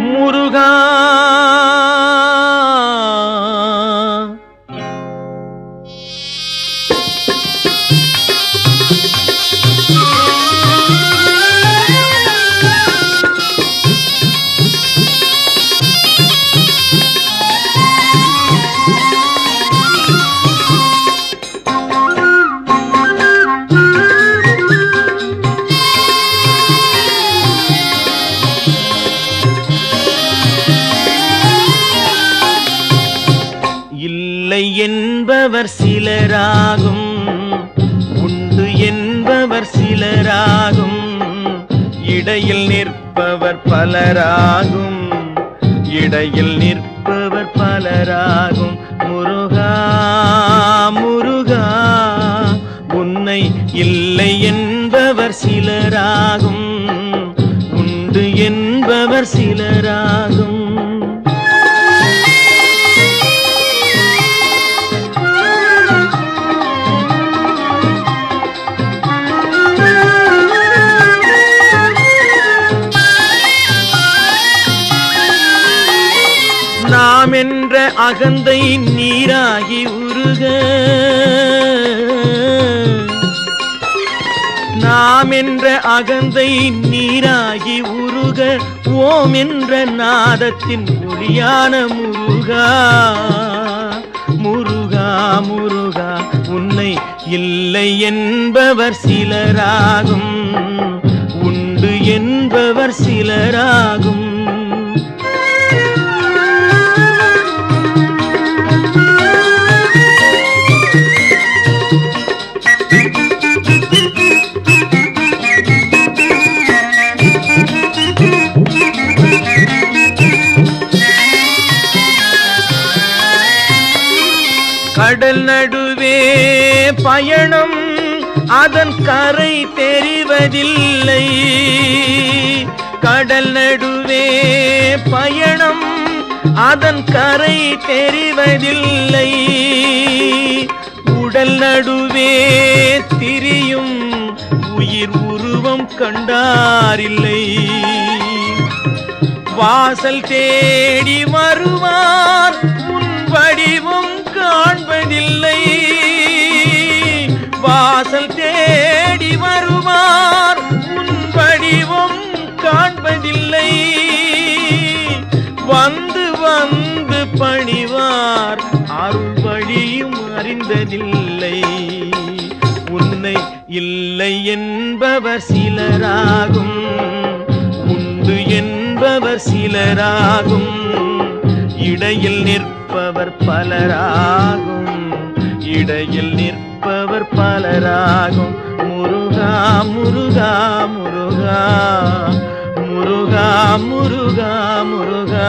முருகா இல்லை என்பவர் சிலராகும், உண்டு என்பவர் சிலராகும், இடையில் நிற்பவர் பலராகும், இடையில் நிற்பவர் பலராகும். முருகா முருகா உன்னை இல்லை என்பவர் சிலராகும், உண்டு என்பவர் சிலராகும். நாம் என்ற அகந்தை நீராகி உருக, நாம் என்ற அகந்தை நீராகி உருக, ஓம் என்ற நாதத்தின் ஒளியான முருகா முருகா முருகா உன்னை இல்லை என்பவர் சிலராகும், உண்டு என்பவர் சிலராகும். கடல் நடுவே பயணம், அதன் கரை தெரிவதில்லை. கடல் நடுவே பயணம், அதன் கரை தெரிவதில்லை. உடல் நடுவே திரியும் உயிர் உருவம் கண்டாரில்லை. வாசல் தேடி வருவார், உன் வடிவம் காண்பதில்லை. வாசல் தேடி வருவார், உன் வடிவம் காண்பதில்லை. வந்து வந்து பணிவார், அருள் வழியும் அறிந்ததில்லை. உன்னை இல்லை என்பவர் சிலராகும், உண்டு என்பவர் சிலராகும், இடையில் நிற்பவர் பலராகும், இடையில் நிற்பவர் பலராகும். முருகா முருகா முருகா முருகா முருகா முருகா